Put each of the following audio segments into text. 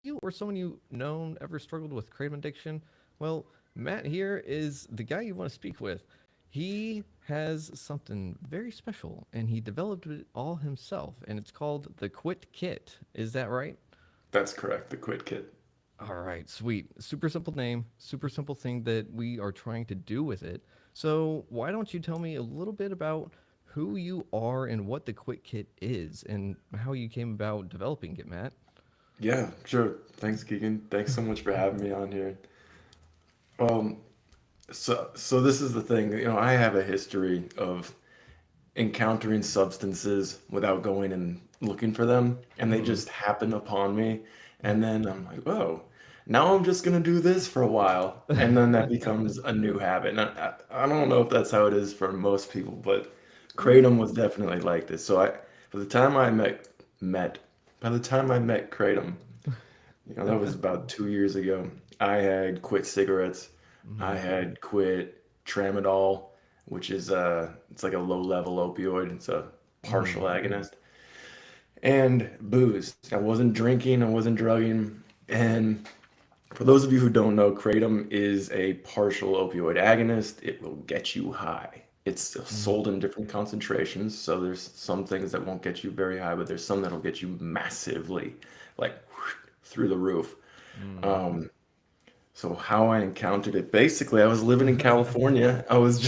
you or someone you known ever struggled with kratom addiction? Well, Matt here is the guy you want to speak with. He has something very special and he developed it all himself, and it's called the Quit Kit. Is that right? That's correct, the Quit Kit. All right, sweet. Super simple name, super simple thing that we are trying to do with it. So, why don't you tell me a little bit about who you are and what the Quit Kit is and how you came about developing it, Matt? Yeah, sure. Thanks, Keegan. Thanks so much for having me on here. Um, so this is the thing. I have a history of encountering substances without going and looking for them, and they Mm-hmm. just happen upon me. And then I'm like, oh, now I'm just gonna do this for a while, and then that becomes a new habit. And I don't know if that's how it is for most people, but Kratom was definitely like this. So by the time I met, by the time I met Kratom, that was about 2 years ago. I had quit cigarettes. I Mm-hmm. had quit tramadol, which is it's like a low level opioid. It's a Mm-hmm. partial agonist, and booze. I wasn't drinking. I wasn't drugging. And for those of you who don't know, kratom is a partial opioid agonist. It will get you high. It's Mm-hmm. sold in different concentrations, so there's some things that won't get you very high, but there's some that'll get you massively, like through the roof. Um, so how I encountered it, basically, I was living in California. I was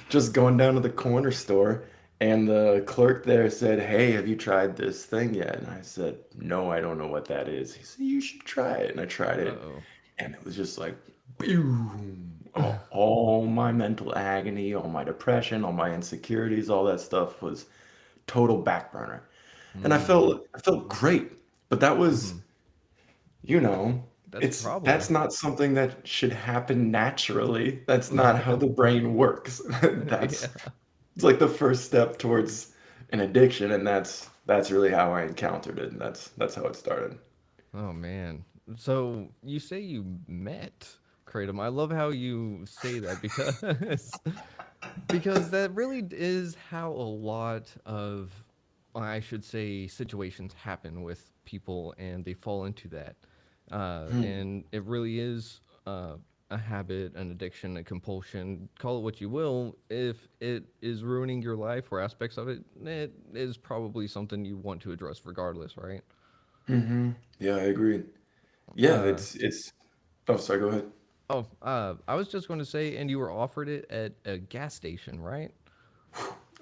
just going down to the corner store, and the clerk there said, "Hey, have you tried this thing yet?" And I said, "No, I don't know what that is." He said, "You should try it." And I tried it, Uh-oh. and it was just like, boom. All my mental agony, all my depression, all my insecurities, all that stuff was total back burner. And I Mm. felt great. But that Mm-hmm. was, you know, That's a that's problem. not something that should happen naturally. That's not how the brain works. That's Yeah. it's like the first step towards an addiction, and that's really how I encountered it, and that's how it started. Oh man. So you say you met Kratom. I love how you say that because because that really is how a lot of, I should say, situations happen with people and they fall into that. Hmm. And it really is a habit, an addiction, a compulsion, call it what you will. If it is ruining your life or aspects of it, it is probably something you want to address regardless, right? Hmm. Yeah, I agree. Yeah, Uh, it's. Oh, sorry. Go ahead. I was just going to say, and you were offered it at a gas station, right?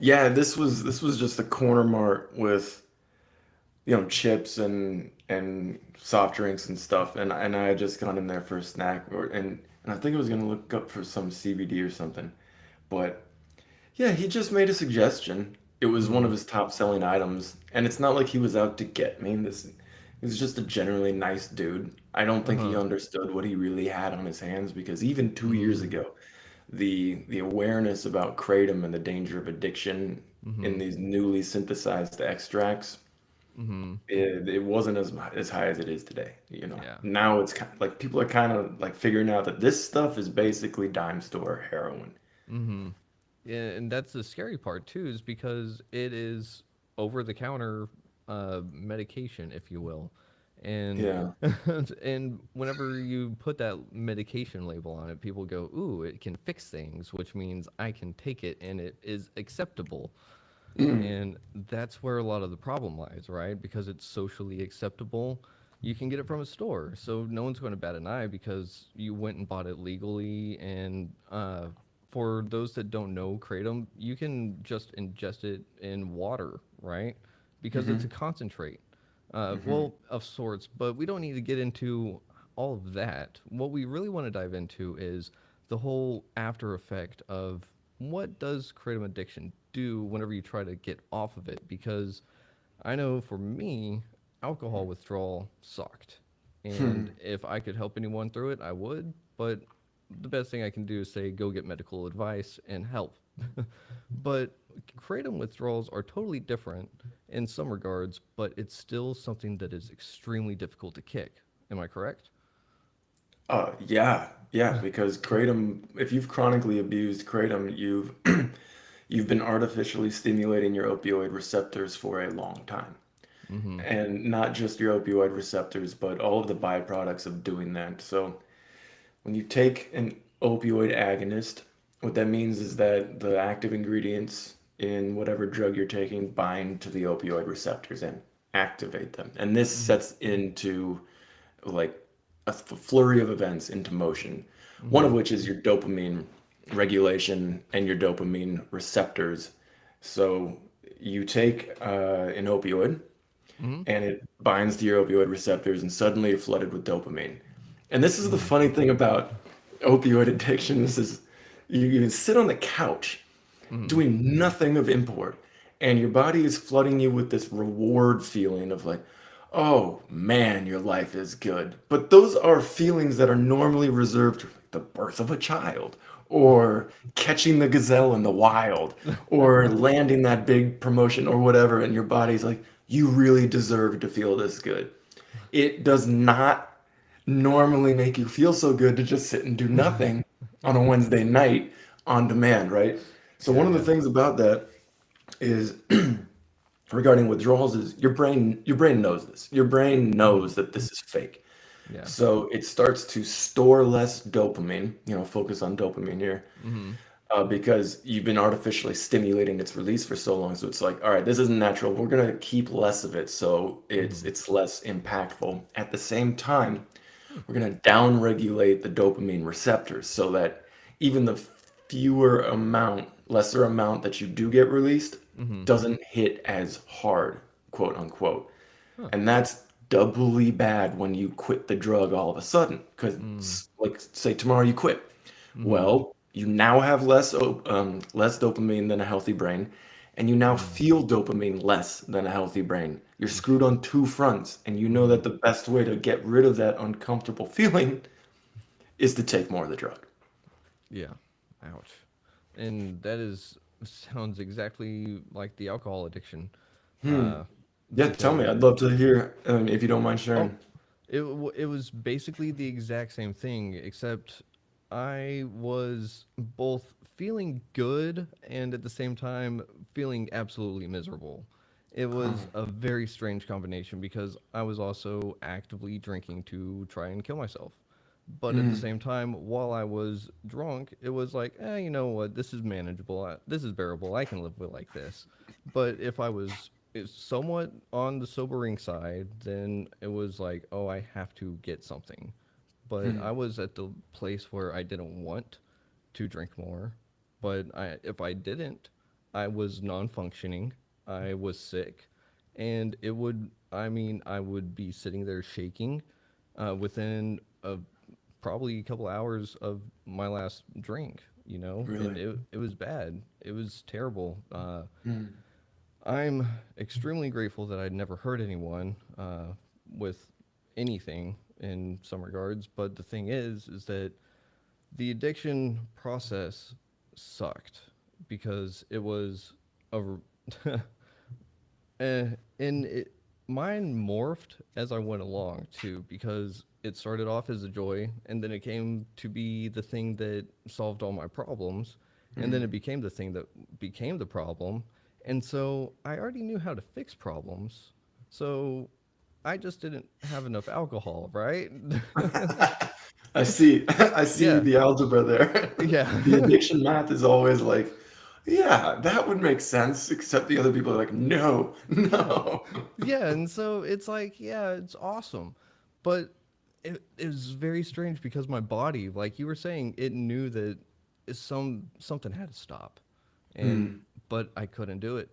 Yeah, this was just a corner mart with chips and soft drinks and stuff, and I had just gone in there for a snack, and I think I was gonna look up for some CBD or something, but yeah, he just made a suggestion. It was one Mm-hmm. of his top selling items, and it's not like he was out to get me. He was just a generally nice dude. I don't think he Uh-huh. understood what he really had on his hands because even 2 years Mm. ago, the awareness about kratom and the danger of addiction in Mm-hmm. these newly synthesized extracts, Mm-hmm. it wasn't as high as it is today. Yeah. Now it's kind of like people are kind of like figuring out that this stuff is basically dime store heroin. Mm-hmm. Yeah, and that's the scary part too, is because it is over the counter medication, if you will. And Yeah. and whenever you put that medication label on it, people go, "Ooh, it can fix things," which means I can take it and it is acceptable. Mm. And that's where a lot of the problem lies, right? Because it's socially acceptable. You can get it from a store, so no one's going to bat an eye because you went and bought it legally. And for those that don't know kratom, you can just ingest it in water, right? Because it's a Mhm. concentrate, Mhm. well, of sorts. But we don't need to get into all of that. What we really want to dive into is the whole after effect of what does kratom addiction do whenever you try to get off of it? Because I know for me, alcohol withdrawal sucked. And Hmm. if I could help anyone through it, I would. But the best thing I can do is say go get medical advice and help. But kratom withdrawals are totally different in some regards, but it's still something that is extremely difficult to kick. Am I correct? Yeah, yeah, because kratom, if you've chronically abused kratom, you've been artificially stimulating your opioid receptors for a long time. Mm-hmm. and not just your opioid receptors, but all of the byproducts of doing that. So when you take an opioid agonist, what that means is that the active ingredients in whatever drug you're taking bind to the opioid receptors and activate them. And this Mm-hmm. sets into like a flurry of events into motion, one of Mm-hmm. which is your dopamine regulation and your dopamine receptors. So you take an opioid Mm-hmm. and it binds to your opioid receptors, and suddenly you're flooded with dopamine. And this is the Mm-hmm. funny thing about opioid addiction. This is you sit on the couch Mm-hmm. doing nothing of import, and your body is flooding you with this reward feeling of like, oh man, your life is good. But those are feelings that are normally reserved for like, the birth of a child, or catching the gazelle in the wild, or landing that big promotion or whatever, and your body's like, you really deserve to feel this good. It does not normally make you feel so good to just sit and do nothing on a Wednesday night on demand, right? So Yeah, one of the yeah. things about that is regarding withdrawals is your brain knows this. Your brain Mm-hmm. knows that this is fake. Yeah. So it starts to store less dopamine, focus on dopamine here, Mm-hmm. because you've been artificially stimulating its release for so long. So it's like, all right, this isn't natural. We're gonna keep less of it, so it's Mm-hmm. it's less impactful. At the same time, we're gonna downregulate the dopamine receptors so that even the lesser amount that you do get released Mm-hmm. doesn't hit as hard, quote unquote. Huh. And that's doubly bad when you quit the drug all of a sudden. Mm. Because, like, say tomorrow you quit. Mm-hmm. Well, you now have less dopamine than a healthy brain, and you now Mm. feel dopamine less than a healthy brain. You're screwed on two fronts, and you know Mm-hmm. that the best way to get rid of that uncomfortable feeling is to take more of the drug. Yeah. Ouch. And that is sounds exactly like the alcohol addiction. Hmm. Uh, Yeah, tell me. I'd because love to hear, if you don't mind oh, sharing. it was basically the exact same thing, except I was both feeling good and at the same time feeling absolutely miserable. It Huh. was a very strange combination because I was also actively drinking to try and kill myself. But at the Hmm. same time, while I was drunk, it was like, you know what? This is manageable. This is bearable. I can live with like this. But if I was somewhat on the sobering side, then it was like, oh, I have to get something. But Hmm. I was at the place where I didn't want to drink more. But if I didn't, I was non-functioning. I was sick, and I would be sitting there shaking within probably a couple hours of my last drink. And Really? it was bad. It was terrible. Hmm. I'm extremely grateful that I'd never hurt anyone with anything in some regards. But the thing is that the addiction process sucked because it was a and mine morphed as I went along too, because it started off as a joy, and then it came to be the thing that solved all my problems, and then it Hmm. became the thing that became the problem, and so I already knew how to fix problems, so I just didn't have enough alcohol, right? I see. I see Yeah, the algebra there. The yeah. addiction math is always like, yeah, that would make sense, except the other people are like, no, Yeah. no. Yeah, and so it's like, yeah, it's awesome. But it was very strange because my body, like you were saying, it knew that something had to stop. And Hmm. but I couldn't do it.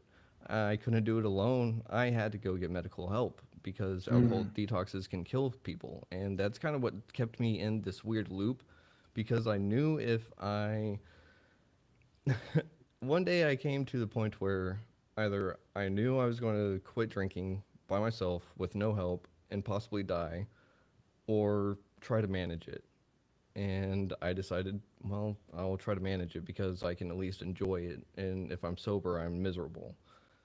I couldn't do it alone. I had to go get medical help because alcohol Hmm. detoxes can kill people. And that's kind of what kept me in this weird loop because I knew if I one day I came to the point where either I knew I was going to quit drinking by myself with no help and possibly die, or try to manage it. And I decided, well, I'll try to manage it because I can at least enjoy it. And if I'm sober, I'm miserable.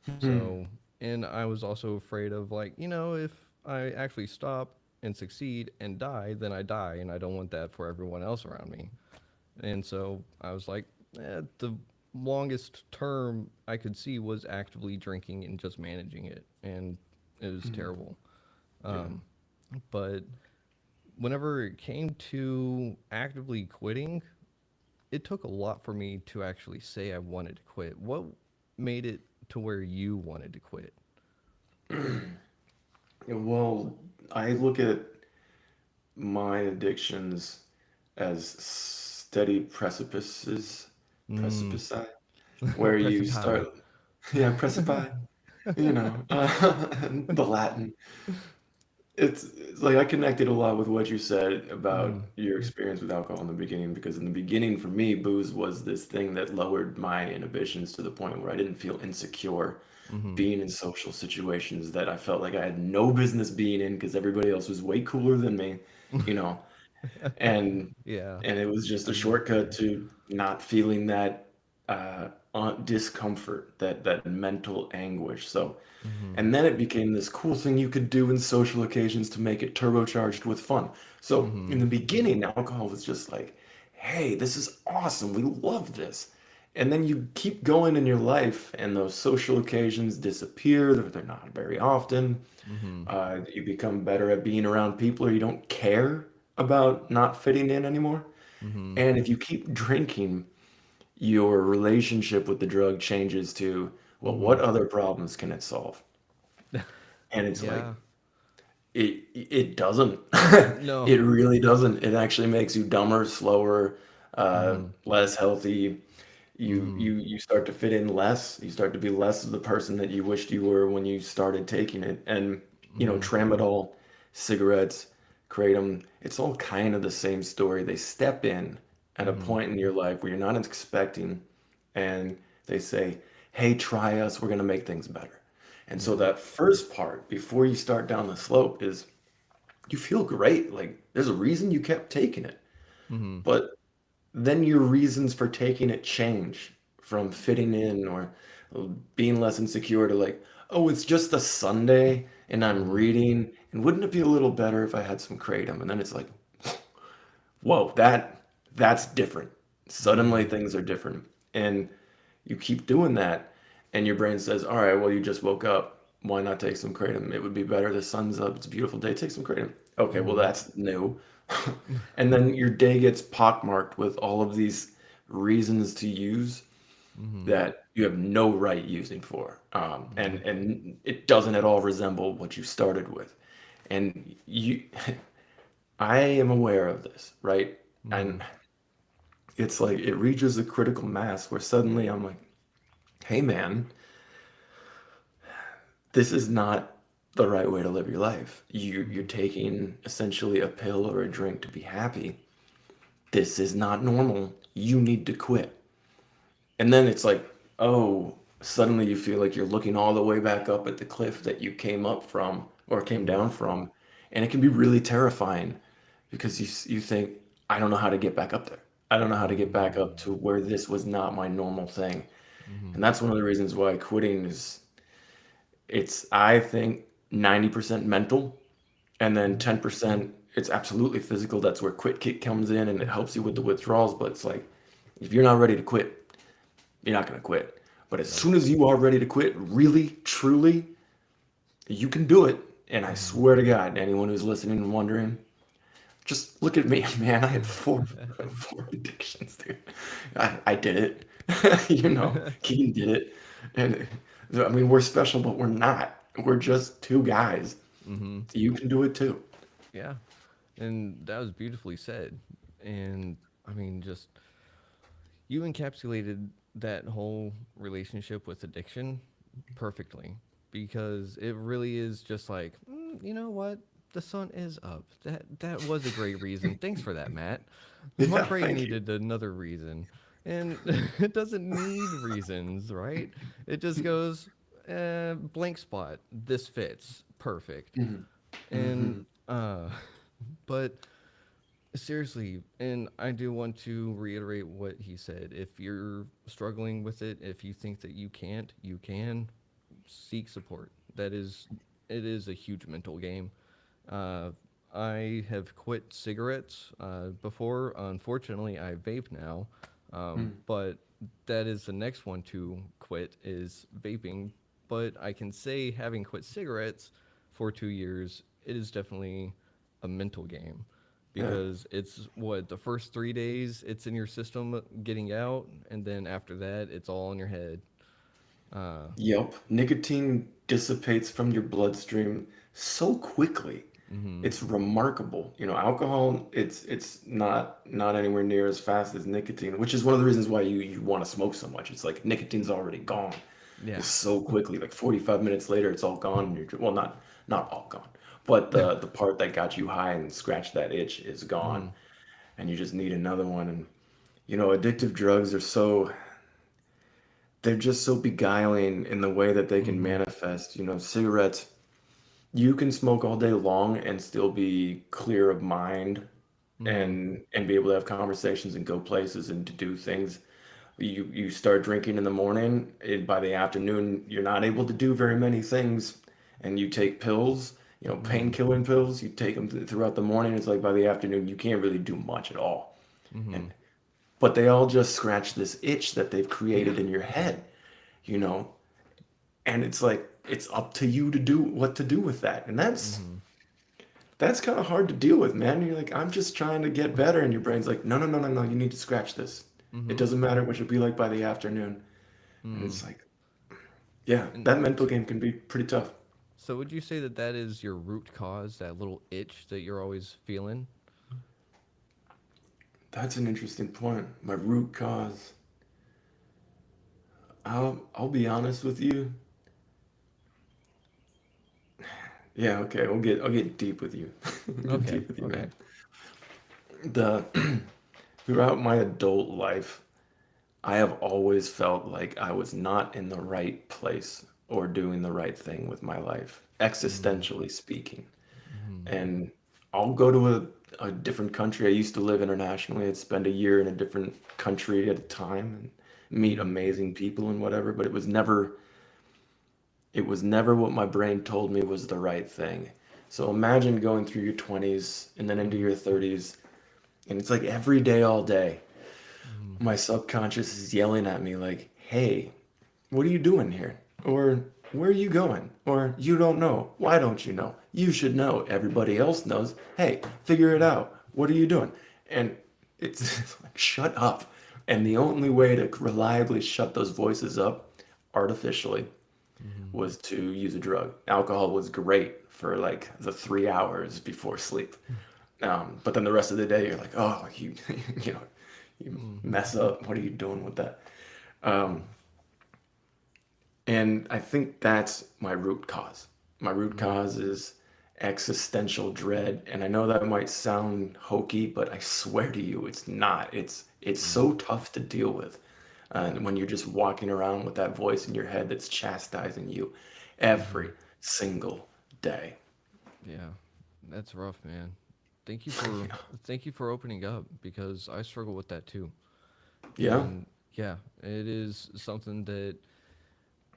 Hmm. So, and I was also afraid of, like, if I actually stop and succeed and die, then I die. And I don't want that for everyone else around me. And so I was like, the longest term I could see was actively drinking and just managing it. And It was Mhm. terrible. Yeah. Um, but whenever it came to actively quitting, it took a lot for me to actually say I wanted to quit. What made it to where you wanted to quit? Yeah, well, I look at my addictions as steady precipices, Mm, precipici, where you precipice. start, yeah, precipi, the Latin. It's like I connected a lot with what you said about Mm, your experience with alcohol in the beginning, because in the beginning, for me, booze was this thing that lowered my inhibitions to the point where I didn't feel insecure mm-hmm. being in social situations that I felt like I had no business being in because everybody else was way cooler than me, you know. and Yeah. and it was just a I know. shortcut to not feeling that discomfort, that mental anguish. So, Mm-hmm. and then it became this cool thing you could do in social occasions to make it turbocharged with fun. So in Mm-hmm. the beginning, alcohol was just like, hey, this is awesome, we love this. And then you keep going in your life, and those social occasions disappear. They're not very often. Mm-hmm. You become better at being around people, or you don't care about not fitting in anymore. Mm-hmm. And if you keep drinking, your relationship with the drug changes to, well, Mm-hmm. what other problems can it solve? And it's like, Yeah. it doesn't. No. It really doesn't. It actually makes you dumber, slower, Mm-hmm. less healthy. You Mm-hmm. you you start to fit in less. You start to be less of the person that you wished you were when you started taking it. And Mm-hmm. tramadol, cigarettes, kratom, it's all kind of the same story. They step in at a Mm-hmm. point in your life where you're not expecting, and they say, "Hey, try us. We're going to make things better." And so Yeah. that first part before you start down the slope is you feel great. Like there's a reason you kept taking it. Mm-hmm. But then your reasons for taking it change from fitting in or being less insecure to like, oh, it's just a Sunday and I'm Mm-hmm. reading. And wouldn't it be a little better if I had some kratom? And then it's like, whoa, that's different. Suddenly Mm-hmm. things are different. And you keep doing that, and your brain says, all right, well, you just woke up. Why not take some kratom? It would be better. The sun's up. It's a beautiful day. Take some kratom. Okay, well, Mm-hmm. that's new. And then your day gets pockmarked with all of these reasons to use Mm-hmm. that you have no right using for. Mm-hmm. And it doesn't at all resemble what you started with. And I am aware of this, right? Mm-hmm. And it's like it reaches a critical mass where suddenly I'm like, hey, man, this is not the right way to live your life. You're taking essentially a pill or a drink to be happy. This is not normal. You need to quit. And then it's like, oh, suddenly you feel like you're looking all the way back up at the cliff that you came up from or came Mm-hmm. down from, and it can be really terrifying because you think, I don't know how to get back up there. I don't know how to get back up to where this was not my normal thing. Mm-hmm. And that's one of the reasons why quitting is, it's, I think, 90% mental, and then 10% it's absolutely physical. That's where quit kick comes in and it helps you with the withdrawals. But it's like, if you're not ready to quit, you're not going to quit. But as Yep. soon as you are ready to quit, really, truly, you can do it. And I Mm-hmm. swear to God, anyone who's listening and wondering, just look at me, man. I had four addictions, dude. I did it. Keaton did it. And I mean, we're special, but we're not. We're just two guys. Mm-hmm. You can do it too. Yeah. And that was beautifully said. And I mean, just you encapsulated that whole relationship with addiction perfectly because it really is just like, you know what? The sun is up. That was a great reason. Thanks for that, Matt. My Yeah, brain thank you. needed another reason. And it doesn't need reasons, right? It just goes, blank spot. This fits. Perfect. Mhm. And Mhm. but seriously, and I do want to reiterate what he said. If you're struggling with it, if you think that you can't, you can seek support. It is a huge mental game. Uh, I have quit cigarettes before. Unfortunately, I vape now, Mm. but that is the next one to quit is vaping. But I can say having quit cigarettes, for 2 years, it is definitely a mental game Yeah. because it's what the first 3 days it's in your system getting out, and then after that it's all in your head. Uh, Yep. Nicotine dissipates from your bloodstream so quickly. mm-hmm, It's remarkable. Alcohol, it's not anywhere near as fast as nicotine, which is one of the reasons why you want to smoke so much. It's like nicotine's already gone. yeah, It's so quickly, like 45 minutes later, it's all gone. And well, not all gone, but the part that got you high and scratched that itch is gone, mm-hmm, and you just need another one. And addictive drugs are they're just so beguiling in the way that they can mm-hmm, manifest. Cigarettes, you can smoke all day long and still be clear of mind mm-hmm, and be able to have conversations and go places and to do things. You start drinking in the morning, and by the afternoon, you're not able to do very many things, and you take pills, mm-hmm, pain-killing pills. You take them throughout the morning. It's like by the afternoon, you can't really do much at all. mm-hmm. And but they all just scratch this itch that they've Yeah, created in your head, you know. And it's like it's up to you to do what to do with that, and mm-hmm, that's kind of hard to deal with, man. You're like, I'm just trying to get better, and your brain's like, no, no, no, no, no. You need to scratch this. It mm-hmm, doesn't matter what you'll be like by the afternoon. And mm. it's like, yeah, And that mental game can be pretty tough. so, would you say that that is your root cause, that little itch that you're always feeling? That's an interesting point. My root cause. I'll be honest with you. Yeah, okay. I'll get deep with you. I'll get Okay, deep with you, okay. man. The Throughout my adult life, I have always felt like I was not in the right place or doing the right thing with my life, Mm-hmm, existentially speaking. mm-hmm, And I'll go to a different country. I used to live internationally. I'd spend a year in a different country at a time and meet mm-hmm, amazing people and whatever, but it was never what my brain told me was the right thing. So imagine going through your 20s and then into mm-hmm, your 30s, and it's like every day, all day, mm-hmm, my subconscious is yelling at me like, "Hey, what are you doing here?" Or "Where are you going?" Or "You don't know. Why don't you know? You should know. Everybody else knows. Hey, figure it out. What are you doing?" And it's like, shut up. And the only way to reliably shut those voices up artificially mm-hmm. was to use a drug. Alcohol was great for like the 3 hours before sleep. But then the rest of the day, you're like, oh, you know, you Mm-hmm. mess up. What are you doing with that? Um, and I think that's my root cause. My root Mm-hmm. cause is existential dread. And I know that might sound hokey, but I swear to you, it's not. It's Mm-hmm. so tough to deal with. And when you're just walking around with that voice in your head that's chastising you Mm-hmm. every single day. Yeah, that's rough, man. Thank you for opening up because I struggle with that too. Yeah. And yeah, it is something that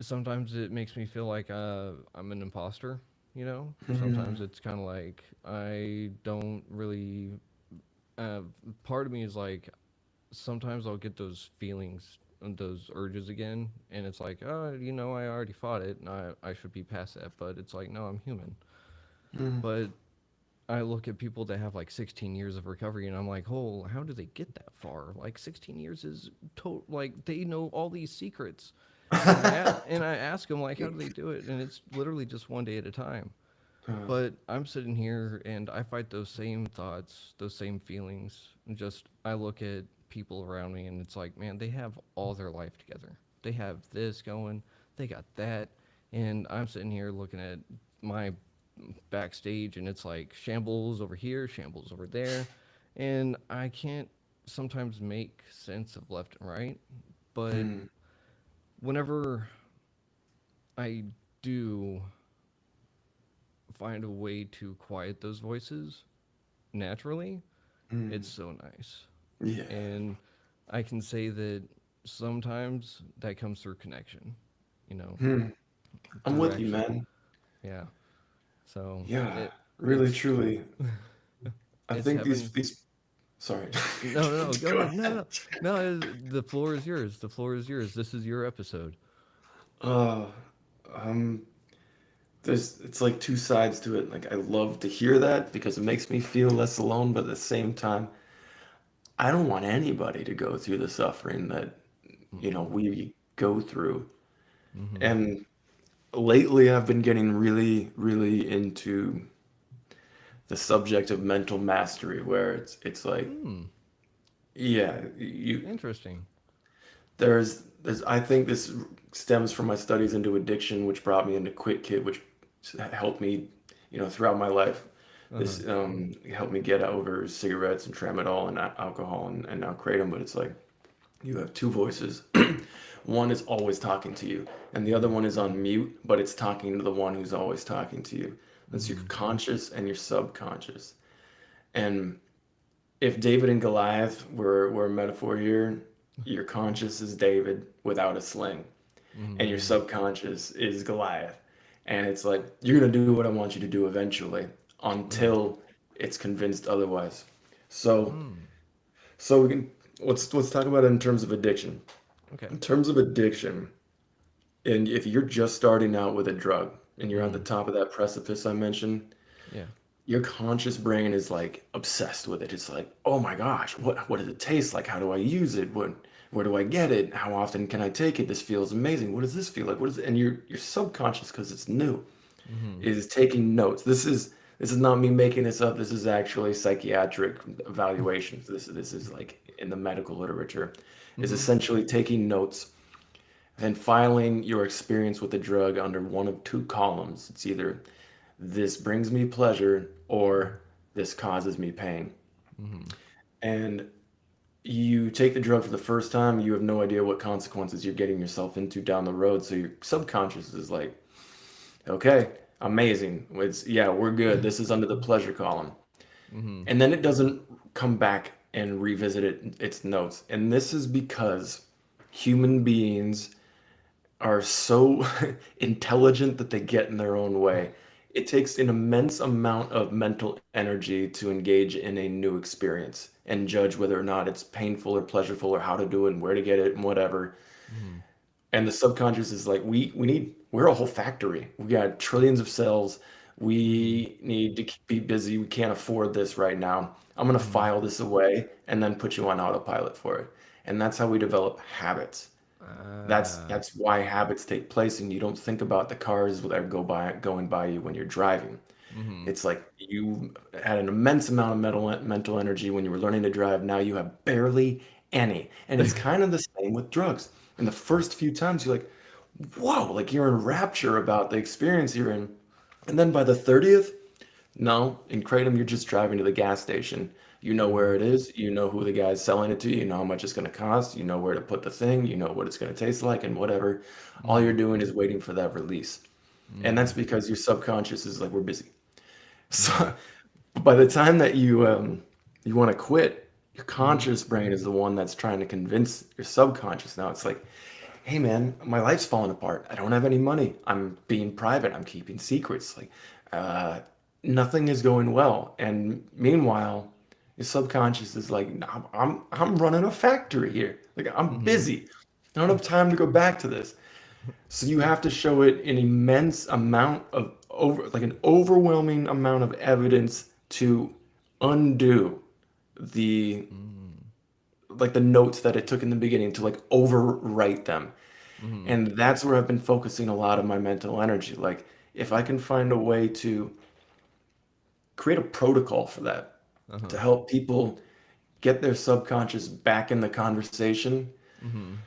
sometimes it makes me feel like I'm an imposter. Sometimes Mm, it's kind of like I don't really. Uh, Part of me is like sometimes I'll get those feelings and those urges again, and it's like, oh, I already fought it, and I should be past that. But it's like, no, I'm human. mm, But I look at people that have like 16 years of recovery, and I'm like, oh, how do they get that far? Like 16 years is like they know all these secrets, and I ask them like, how do they do it? And it's literally just one day at a time. uh, But I'm sitting here and I fight those same thoughts, those same feelings. And just I look at people around me and it's like, man, they have all their life together. They have this going, they got that, and I'm sitting here looking at my backstage and it's like shambles over here, shambles over there, and I can't sometimes make sense of left and right. But mm, whenever I do find a way to quiet those voices naturally, it's mm, so nice. yeah. And I can say that sometimes that comes through connection, you know, Hmm. I'm through with you, actually, man. yeah. So Yeah, really, it's truly. I it's think these having these. Sorry. no, no, no, go Go ahead. No, ahead. no, no. The floor is yours. The floor is yours. This is your episode. Uh, um, there's it's like two sides to it. Like I love to hear that because it makes me feel less alone, but at the same time, I don't want anybody to go through the suffering that, we go through. Mm-hmm. And lately I've been getting really, really into the subject of mental mastery where it's like, Hmm. yeah, you Interesting. there's I think this stems from my studies into addiction, which brought me into Quit Kit, which helped me, throughout my life. Uh-huh. This helped me get over cigarettes and tramadol and alcohol and now kratom. But it's like you have two voices. One is always talking to you, and the other Mm-hmm. one is on mute, but it's talking to the one who's always talking to you. That's your Mm-hmm. conscious and your subconscious. And if David and Goliath were a metaphor here, your conscious is David without a sling, and your Mm-hmm. subconscious is Goliath. And it's like, you're going to do what I want you to do eventually Uh-huh. until it's convinced otherwise. So, Hmm. so we can let's talk about it in terms of addiction. Okay. In terms of addiction, and if you're just starting out with a drug and you're at the Mm-hmm. top of that precipice I mentioned, Yeah. your conscious brain is like obsessed with it. It's like, oh my gosh, what does it taste like? How do I use it? Where do I get it? How often can I take it? This feels amazing. What does this feel like? What is it? And your subconscious, because it's new, Mm-hmm. is taking notes. This is not me making this up. This is actually psychiatric evaluations. This is like in the medical literature, is Mm-hmm. essentially taking notes and filing your experience with the drug under one of two columns. It's either this brings me pleasure or this causes me pain. Mm-hmm. And you take the drug for the first time, you have no idea what consequences you're getting yourself into down the road. So your subconscious is like, okay, amazing. It's yeah, we're good. This is under the pleasure column. Mm-hmm. And then it doesn't come back and revisit its notes. And this is because human beings are so intelligent that they get in their own way. It takes an immense amount of mental energy to engage in a new experience and judge whether or not it's painful or pleasurable or how to do it and where to get it and whatever. Mm-hmm. And the subconscious is like, we're a whole factory. We got trillions of cells. Mm-hmm. We need to be busy. We can't afford this right now. I'm going to Mm-hmm. file this away and then put you on autopilot for it. And that's how we develop habits. Ah. That's why habits take place, and you don't think about the cars that going by you when you're driving. Mm-hmm. It's like you had an immense amount of mental energy when you were learning to drive. Now you have barely any, and it's kind of the same with drugs. In the first few times, you're like, "Whoa!" Like you're in rapture about the experience you're in, and then by the 30th, no, in Kratom, you're just driving to the gas station. You know Mm-hmm. where it is. You know who the guy's selling it to. You know how much it's going to cost. You know where to put the thing. You know what it's going to taste like and whatever. All Mm-hmm. you're doing is waiting for that release. And Mm-hmm. that's because your subconscious is like, we're busy. Mm-hmm. So by the time that you want to quit, your Mm-hmm. conscious brain is the one that's trying to convince your subconscious. Now it's like, hey man, my life's falling apart. I don't have any money. I'm being private. I'm keeping secrets. Like, uh, nothing is going well. And meanwhile, your subconscious is like, "No, I'm running a factory here. Like, I'm Mm-hmm. busy. I don't have time to go back to this." So you have to show it an immense amount of like an overwhelming amount of evidence to undo the Mm-hmm. like the notes that it took in the beginning to like overwrite them. Mm-hmm. And that's where I've been focusing a lot of my mental energy. Like, if I can find a way to create a protocol for that, Uh-huh. to help people get their subconscious back in the conversation, Mm-hmm.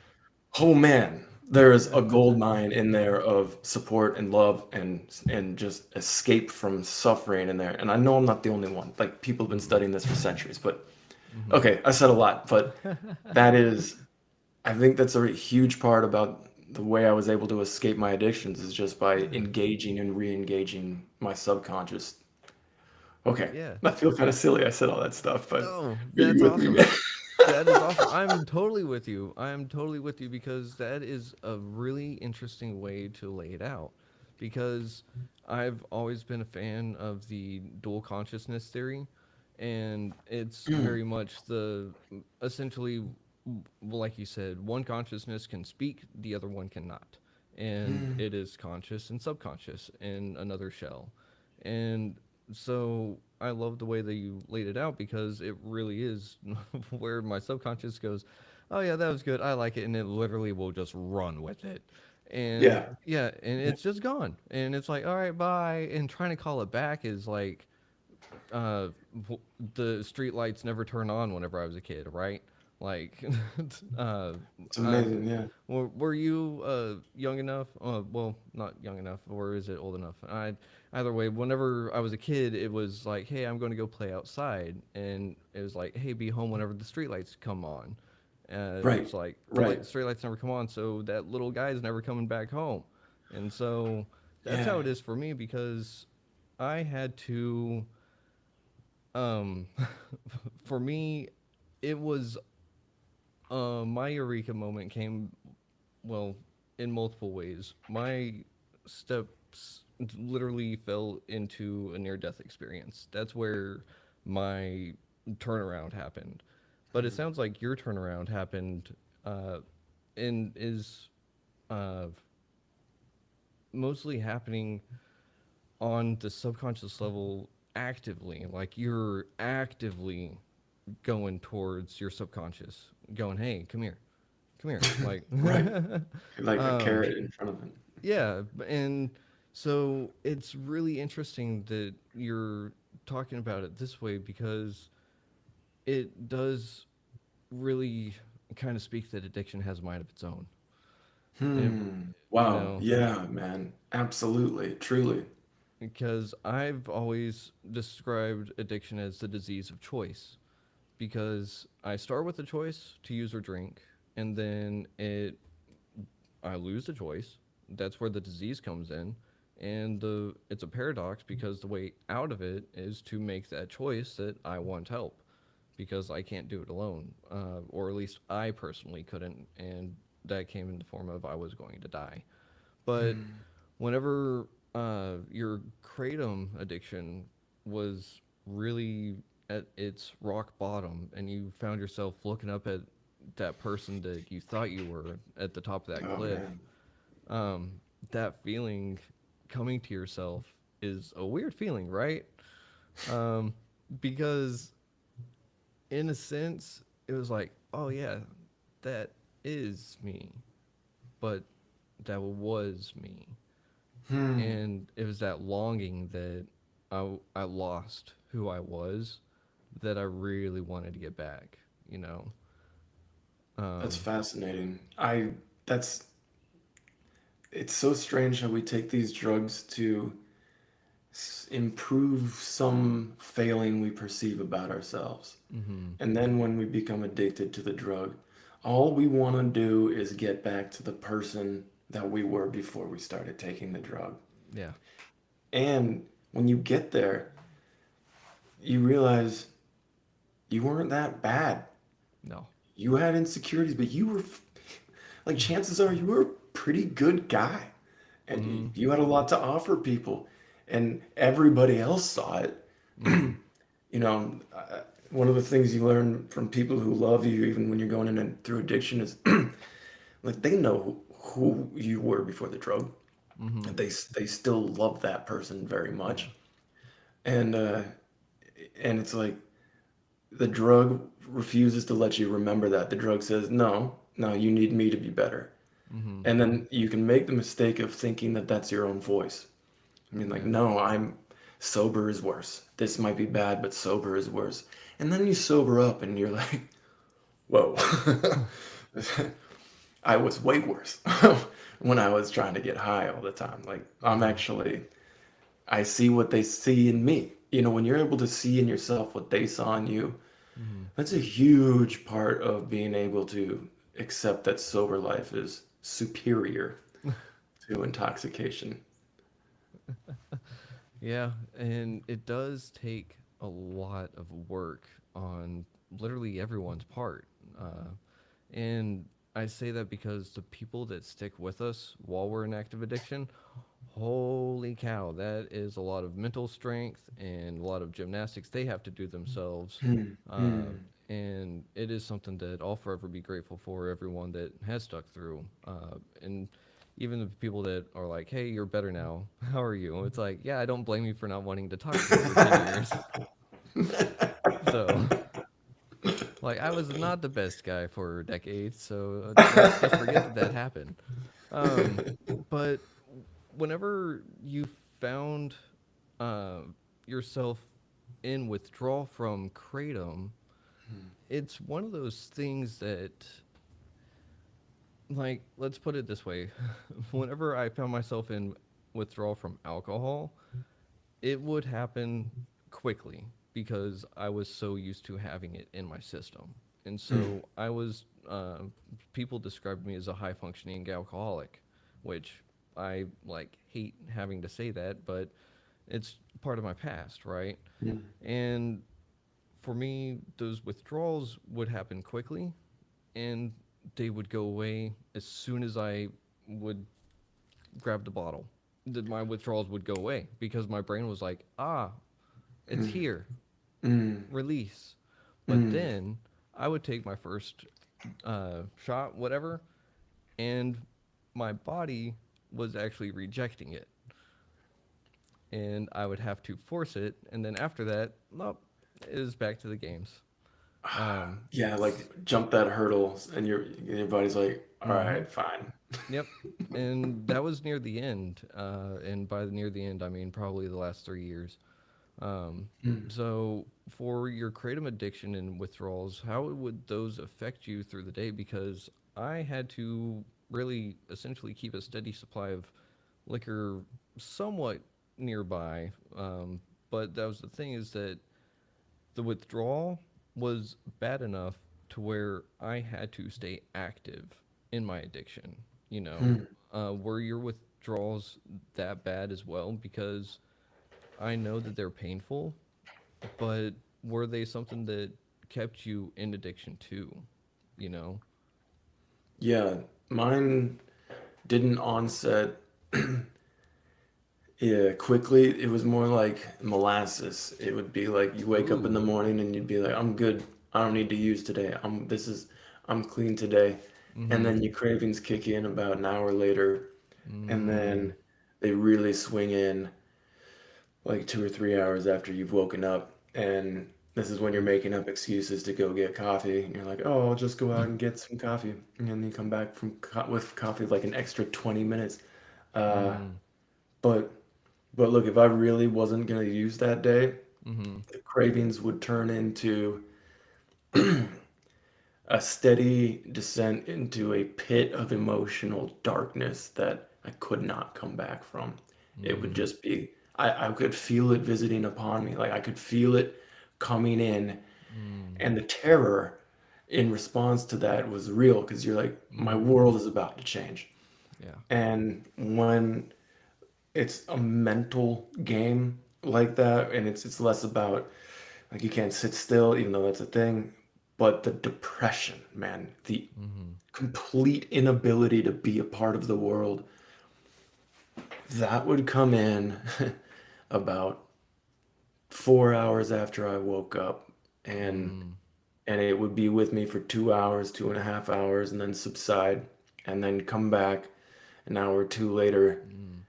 oh man, there is a gold mine in there of support and love and just escape from suffering in there. And I know I'm not the only one. Like, people have been Mm-hmm. studying this for centuries, but Mm-hmm. okay, I said a lot, but that is I think that's a huge part about the way I was able to escape my addictions is just by Yeah. engaging and re-engaging my subconscious. Okay, Yeah. I feel kind of silly I said all that stuff, but No, are you that's with me, awesome. man? That is awesome. I'm totally with you. I am totally with you because that is a really interesting way to lay it out. Because I've always been a fan of the dual consciousness theory, and it's very much the essentially, like you said, one consciousness can speak, the other one cannot. and it is conscious and subconscious in another shell. And so I love the way that you laid it out because it really is where my subconscious goes, oh yeah, that was good, I like it, and it literally will just run with it. And Yeah. yeah, and it's just gone, and it's like, all right, bye. And trying to call it back is like, uh, the street lights never turn on whenever I was a kid, right? Like, uh, It's uh, amazing. Yeah. were you young enough? Well, not young enough, or is it old enough? Either way, whenever I was a kid, it was like, hey, I'm going to go play outside, and it was like, hey, be home whenever the street lights come on. Right. It's like Right. street lights never come on, so that little guy's never coming back home, and so that's Yeah. how it is for me because I had to um, for me, it was my eureka moment came, well, in multiple ways. My steps literally fell into a near death experience. That's where my turnaround happened. But it sounds like your turnaround happened uh, and is uh, mostly happening on the subconscious level actively. Like you're actively going towards your subconscious, going, "Hey, come here." Like, Right. Like a um, carrot in front of it. yeah, and so it's really interesting that you're talking about it this way because it does really kind of speak that addiction has a mind of its own. It, you Wow. know, Yeah, man. Absolutely. Truly. because I've always described addiction as the disease of choice because I start with a choice to use or drink, and then I lose the choice. That's where the disease comes in, and the it's a paradox because the way out of it is to make that choice that I want help because I can't do it alone, or at least I personally couldn't, and that came in the form of I was going to die. But whenever your kratom addiction was really at its rock bottom, and you found yourself looking up at that person that you thought you were at the top of that Oh cliff, man. um, that feeling coming to yourself is a weird feeling, right? Um, because in a sense, it was like, oh yeah, that is me, but that was me. And it was that longing that I lost who I was that I really wanted to get back, you know? That's Um, fascinating. That's, it's so strange how we take these drugs to improve some failing we perceive about ourselves. mm-hmm. And then when we become addicted to the drug, all we want to do is get back to the person that we were before we started taking the drug. Yeah, And when you get there, you realize you weren't that bad. no. You had insecurities, but like, chances are you were a pretty good guy. And Mm-hmm. you had a lot to offer people. And everybody else saw it. Mm-hmm. You know, one of the things you learn from people who love you, even when you're going in and through addiction, is like they know who you were before the drug, Mm-hmm. and they still love that person very Yeah. much. And it's like the drug refuses to let you remember that. The drug says, no, no, you need me to be better. Mm-hmm. And then you can make the mistake of thinking that that's your own voice. I mean, like, Yeah. no, I'm sober is worse. This might be bad, but sober is worse. And then you sober up and you're like, whoa, I was way worse when I was trying to get high all the time. Like, Mm-hmm. I see what they see in me. You know, when you're able to see in yourself what they saw in you, Mm-hmm. that's a huge part of being able to accept that sober life is superior to intoxication. Yeah, and it does take a lot of work on literally everyone's part. And I say that because the people that stick with us while we're in active addiction, holy cow, that is a lot of mental strength and a lot of gymnastics they have to do themselves. Hmm. Uh, Hmm. and it is something that I'll forever be grateful for everyone that has stuck through. And even the people that are like, "Hey, you're better now. How are you?" It's like, yeah, I don't blame you for not wanting to talk to me for 10 years. So, like, I was not the best guy for decades. So let's just forget that that happened. Um, but whenever you found uh, yourself in withdrawal from kratom, it's one of those things that, like, let's put it this way: whenever I found myself in withdrawal from alcohol, it would happen quickly because I was so used to having it in my system. And so I was, people described me as a high functioning alcoholic, which I like hate having to say that, but it's part of my past, right? And for me, those withdrawals would happen quickly and they would go away as soon as I would grab the bottle. My withdrawals would go away because my brain was like, ah, it's here, release. But then I would take my first shot, whatever, and my body was actually rejecting it. And I would have to force it. And then after that, nope, it is back to the games. Um, Yeah, like jump that hurdle, and your body's like, all mm-hmm. right, fine. Yep. And that was near the end. And by the near the end, I mean probably the last 3 years. Um, so, for your kratom addiction and withdrawals, how would those affect you through the day? Because I had to really essentially keep a steady supply of liquor somewhat nearby. But that was the thing, is that the withdrawal was bad enough to where I had to stay active in my addiction. You know, were your withdrawals that bad as well? Because I know that they're painful, but were they something that kept you in addiction too? You know? Yeah, mine didn't onset yeah, quickly. It was more like molasses. It would be like you wake up in the Ooh. morning and you'd be like, I'm good. I don't need to use today. I'm clean today. And Mm-hmm. then your cravings kick in about an hour later, and Mm. then they really swing in like 2 or 3 hours after you've woken up. And this is when you're Oof. making up excuses to go get coffee. And you're like, oh, I'll just go out and get some coffee. And then you come back with coffee like an extra 20 minutes. Uh, Mm. but but look, if I really wasn't gonna use that day, Mm-hmm. the cravings would turn into a steady descent into a pit of emotional darkness that I could not come back from. It would Mm. just be, I could feel it visiting upon me. Like I could feel it coming in. Mm. And the terror in response to that was real because you're like, my Mm-hmm. world is about to change. Yeah. And when it's a mental game like that, and it's less about like you can't sit still, even though that's a thing, but the depression, man, the Mm-hmm. complete inability to be a part of the world, that would come in about 4 hours after I woke up, and Mm. and it would be with me for 2 hours, 2.5 hours, and then subside, and then come back an hour or two later. Mm.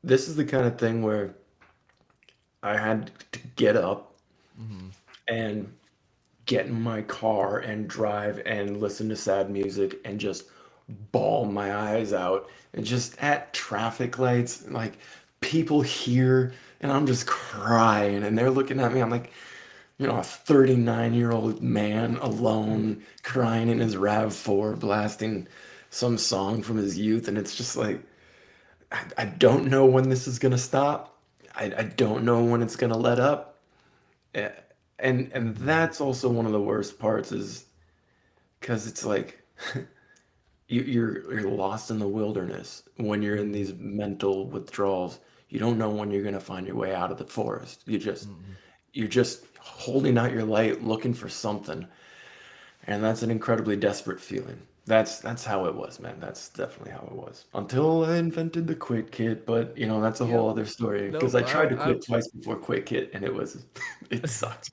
This is the kind of thing where I had to get up Mm-hmm. and get in my car and drive and listen to sad music and just bawl my eyes out and just at traffic lights, like people here, and I'm just crying and they're looking at me. I'm like, a 39-year-old man alone crying in his RAV4 blasting some song from his youth, and it's just like I don't know when this is gonna stop. I don't know when it's gonna let up. Eh, and Mm-hmm. that's also one of the worst parts is because it's like you're lost in the wilderness when you're in Mm-hmm. these mental withdrawals. You don't know when you're gonna find your way out of the forest. Mm-hmm. You're just holding out your light, looking for something, and that's an incredibly desperate feeling. That's how it was, man. That's definitely how it was until I invented the quit kit. But that's a Yep. whole other story because Nope. I tried to quit twice before quit kit, and it was it sucked.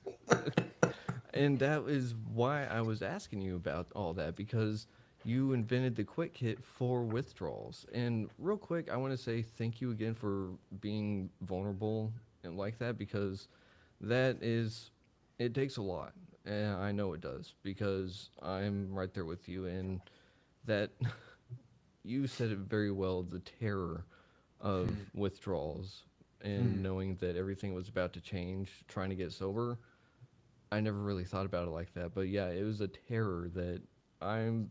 And that is why I was asking you about all that, because you invented the quick kit for withdrawals. And real quick, I want to say thank you again for being vulnerable and like that, because that is, it takes a lot. And I know it does because I'm right there with you. And that, you said it very well, the terror of withdrawals and knowing that everything was about to change, trying to get sober. I never really thought about it like that, but yeah, it was a terror that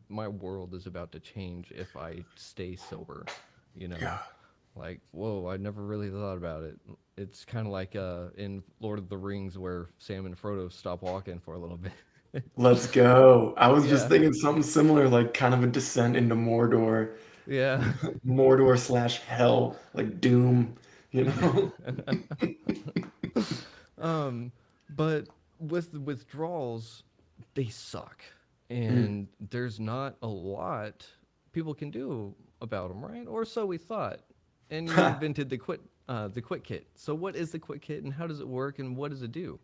my world is about to change if I stay sober, you know? Yeah. Like, whoa, I never really thought about it. It's kind of like in Lord of the Rings where Sam and Frodo stop walking for a little bit. Let's go. I was just Yeah. thinking something similar, like kind of a descent into Mordor, Yeah. Mordor slash hell, like Doom, you know? Um, but with the withdrawals, they suck, Mm. and there's not a lot people can do about them, right? Or so we thought. And you invented the quick kit. So what is the quick kit, and how does it work, and what does it do?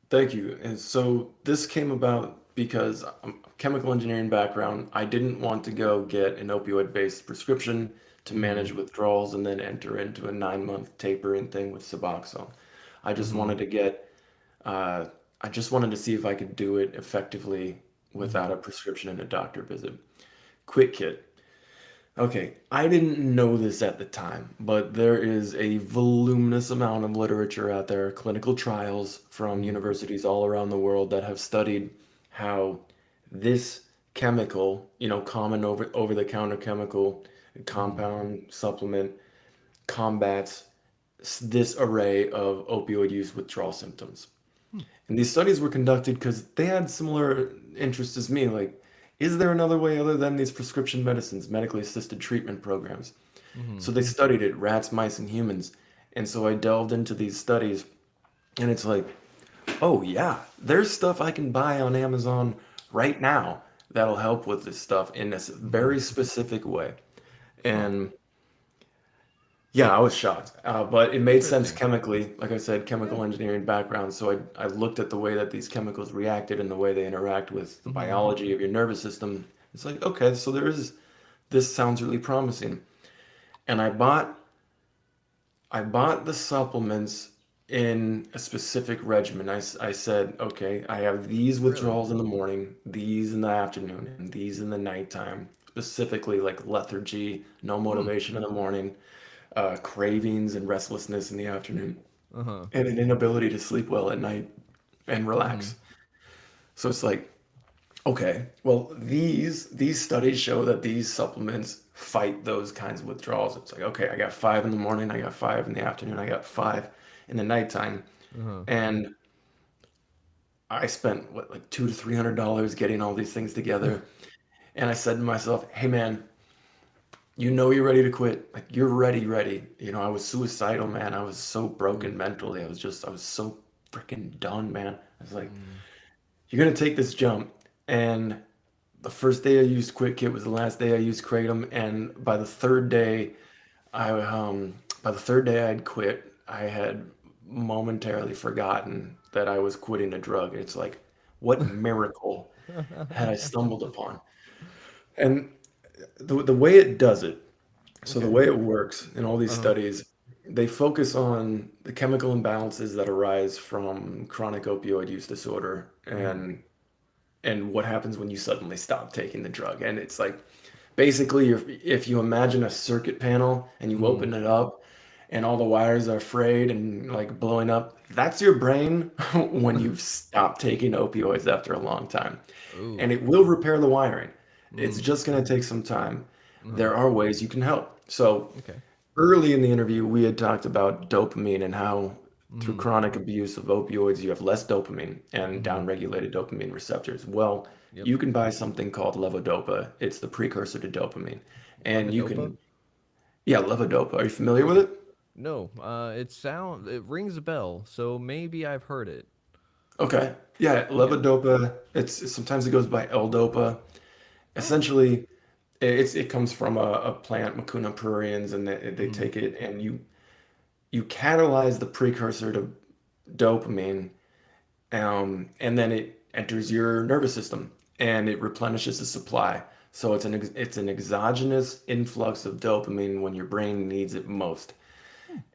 Thank you. And so this came about because I'm a chemical engineering background. I didn't want to go get an opioid-based prescription to Mm-hmm. manage withdrawals and then enter into a 9-month tapering thing with Suboxone. I just Mm-hmm. wanted to get, uh, I just wanted to see if I could do it effectively Mm-hmm. without a prescription and a doctor visit. Quick Kit. Okay, I didn't know this at the time, but there is a voluminous amount of literature out there, clinical trials from Mm-hmm. universities all around the world that have studied how this chemical, common over the counter chemical, Mm-hmm. compound supplement combats this array of opioid use withdrawal symptoms. And these studies were conducted because they had similar interests as me. Like, is there another way other than these prescription medicines, medically assisted treatment programs? Mm-hmm. So they studied it, rats, mice, and humans. And so I delved into these studies, and it's like, oh, yeah, there's stuff I can buy on Amazon right now that'll help with this stuff in this Mm-hmm. very specific way. Huh. And yeah, I was shocked, but it made sense Interesting. chemically. Like I said, Yeah. chemical engineering background. So I looked at the way that these chemicals reacted and the way they interact with the Mm-hmm. biology of your nervous system. It's like, okay, so this sounds really promising. And I bought the supplements in a specific regimen. I said, okay, I have these Really? withdrawals in the morning, these in the afternoon, and these in the nighttime. Specifically, like lethargy, no Hmm. motivation in the morning, cravings and restlessness in the afternoon, Uh-huh. and an inability to sleep well at night and Mm-hmm. relax. So it's like, okay, well, these studies show that these supplements fight those kinds of withdrawals. It's like, okay, I got five in the morning, I got five in the afternoon, I got five in the nighttime, Uh-huh. and I spent what, like $200 to $300 getting all these things together. And I said to myself, hey man, you know you're ready to quit. Like you're ready. I was suicidal, man. I was so broken Ooh. mentally. I was so freaking done, man. I was like, Mm. you're gonna take this jump. And the first day I used Quick Kit was the last day I used Kratom. And I by the third day I'd quit, I had momentarily forgotten that I was quitting a drug. It's like, what miracle had I stumbled upon? And the way it does it, so the Okay. way it works in all these Uh-huh. studies, they focus on the chemical imbalances that arise from chronic opioid use disorder Mm-hmm. and what happens when you suddenly stop taking the drug. And it's like basically if you imagine a circuit panel and you Mm-hmm. open it up and all the wires are frayed and like blowing up, that's your brain when you've stopped taking opioids after a long time. Ooh. And it will repair the wiring. It's Mm. just going to take some time. Uh-huh. There are ways you can help. So Okay. early in the interview, we had talked about dopamine and how through Mm-hmm. chronic abuse of opioids, you have less dopamine and Mm-hmm. downregulated dopamine receptors. Well, Yep. you can buy something called levodopa. It's the precursor to dopamine. And you Levodopa? can, yeah, levodopa. Are you familiar with Okay. it? No. It rings a bell, so maybe I've heard it. Okay. Yeah, Yeah. levodopa. Sometimes it goes by L-dopa. Oh. Essentially, it comes from a plant, Mucuna pruriens, and they Mm-hmm. take it and you catalyze the precursor to dopamine, and then it enters your nervous system. and it replenishes the supply. So it's an exogenous influx of dopamine when your brain needs it most.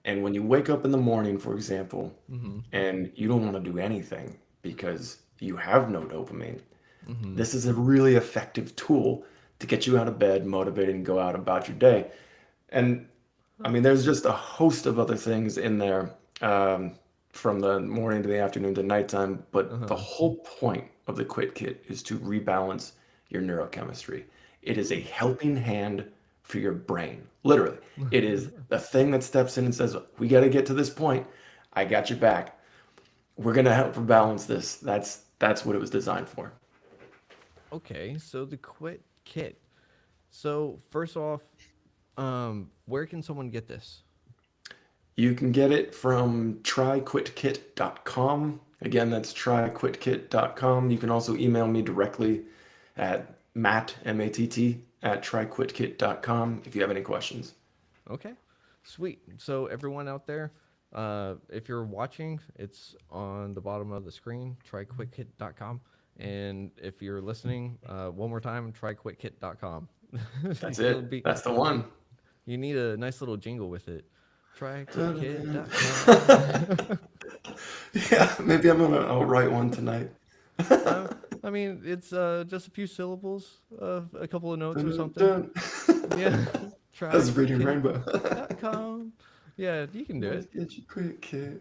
And when you wake up in the morning, for example, Mm-hmm. and you don't want to do anything because you have no dopamine, Mm-hmm. this is a really effective tool to get you out of bed, motivated, and go out about your day. And I Oh. mean, there's just a host of other things in there, um, from the morning to the afternoon to nighttime. But the Uh-huh. whole point of the Quit Kit is to rebalance your neurochemistry. It is a helping hand for your brain. Literally, it is the thing that steps in and says, "We got to get to this point. I got your back. We're gonna help rebalance this." That's what it was designed for. Okay, so the Quit Kit. So first off, where can someone get this? You can get it from tryquitkit.com. Again, that's tryquitkit.com. You can also email me directly at matt, M-A-T-T, at tryquitkit.com if you have any questions. Okay, sweet. So everyone out there, if you're watching, it's on the bottom of the screen. Tryquitkit.com, and if you're listening, one more time, tryquitkit.com. That's You'll it. be That's the one. you need a nice little jingle with it. Dun-dun-dun. Tryquitkit.com. Yeah, maybe I'll write one tonight. uh, I mean, it's just a few syllables, a couple of notes or something. Dun-dun-dun. Yeah, That's reading Rainbow. tryquitkit.com. Yeah, you can do Let's it. get you quick, kid.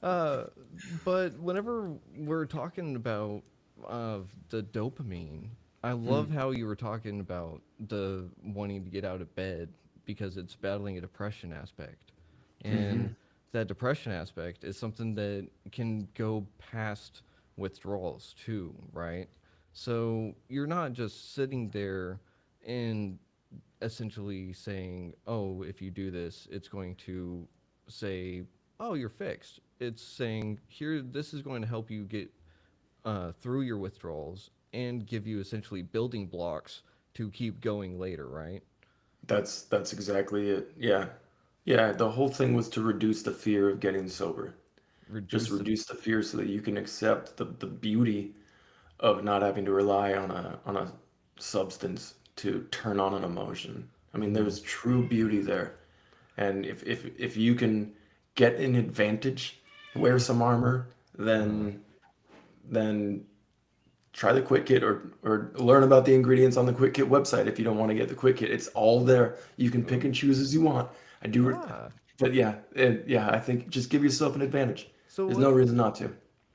uh, but whenever we're talking about the dopamine, I love how you were talking about the wanting to get out of bed because it's battling a depression aspect. Mm-hmm. And that depression aspect is something that can go past withdrawals too, right? So you're not just sitting there and essentially saying, "Oh, if you do this, it's going to say, oh, you're fixed." It's saying, "Here, this is going to help you get through your withdrawals and give you essentially building blocks to keep going later." Right? That's exactly it. Yeah. Yeah, the whole thing was to reduce the fear of getting sober. Just Reduce the. reduce the fear so that you can accept the beauty of not having to rely on a substance to turn on an emotion. I mean, Mm-hmm. there's true beauty there. And if you can get an advantage, wear some armor, Uh-huh. then try the Quick Kit, or learn about the ingredients on the Quick Kit website if you don't want to get the Quick Kit. It's all there. You can pick Oh. and choose as you want. I do, Ah. but yeah, yeah, I think just give yourself an advantage. So There's no what? reason not to.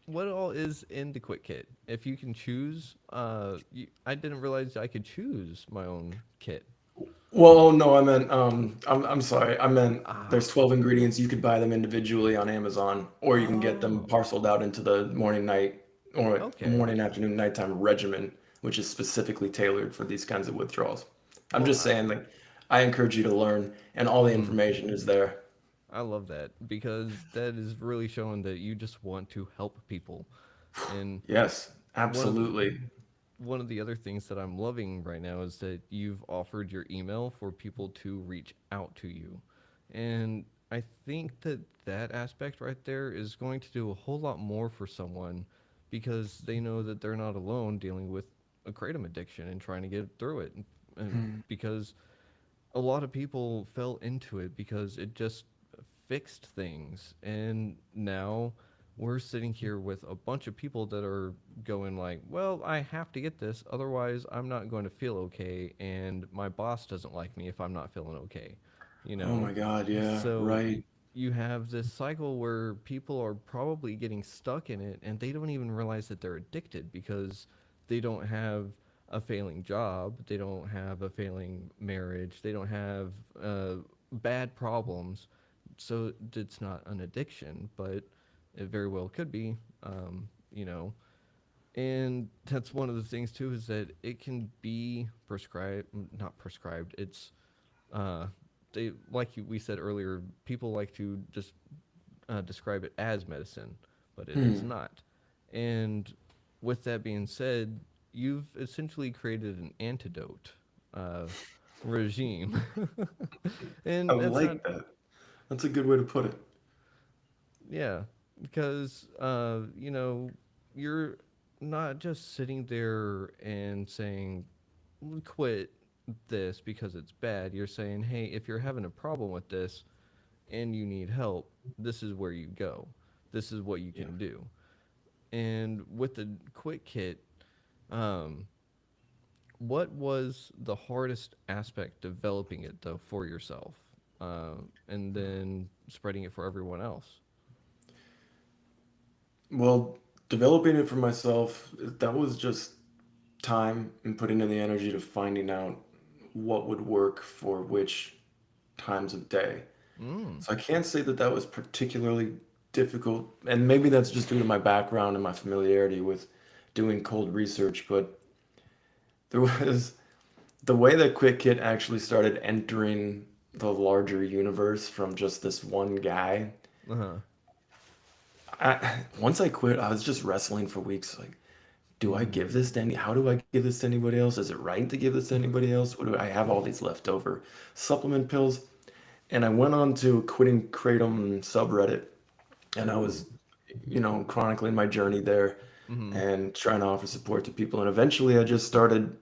What all is in the quick kit? If you can choose, I didn't realize I could choose my own kit. Well, no, I meant, I'm sorry. I meant Ah. there's 12 ingredients. You could buy them individually on Amazon, or you can get them Oh. parceled out into the morning, night, or Okay. morning, afternoon, nighttime regimen, which is specifically tailored for these kinds of withdrawals. I'm Well, just saying, like, I encourage you to learn, and all the mhm. information is there. I love that because that is really showing that you just want to help people. And Yes, one of absolutely. one of the other things that I'm loving right now is that you've offered your email for people to reach out to you. And I think that that aspect right there is going to do a whole lot more for someone because they know that they're not alone dealing with a kratom addiction and trying to get through it. And Hmm. because a lot of people fell into it because it just fixed things, and now we're sitting here with a bunch of people that are going like, well, I have to get this, otherwise I'm not going to feel okay, and my boss doesn't like me if I'm not feeling okay, you Oh know. my God, yeah, So right. you have this cycle where people are probably getting stuck in it and they don't even realize that they're addicted because they don't have a failing job, they don't have a failing marriage, they don't have bad problems. So it's not an addiction, but it very well could be, you know. And that's one of the things too is that it can be prescribed, not prescribed. It's uh, they like we said earlier, people like to just describe it as medicine, but it is Hmm. not. And with that being said, you've essentially created an antidote uh, regime, I and that's not, like that. That's a good way to put it. yeah, because you know, you're not just sitting there and saying quit this because it's bad. You're saying, hey, if you're having a problem with this and you need help, this is where you go. This is what you Yeah. can do. And with the quit kit, um, what was the hardest aspect developing it though for yourself, and then spreading it for everyone else? Well, developing it for myself, that was just time and putting in the energy to finding out what would work for which times of day. Mm. So I can't say that that was particularly difficult, and maybe that's just due to my background and my familiarity with doing cold research, but there was the way that Quick Kit actually started entering the larger universe from just this one guy. Uh huh. Once I quit, I was just wrestling for weeks. Like, do I Mm. give this to any? How do I give this to anybody else? Is it right to give this to anybody else? What do I have all these leftover supplement pills? And I went on to quitting kratom subreddit, and I Ooh. was, chronicling my journey there Mm. and trying to offer support to people. And eventually, I just started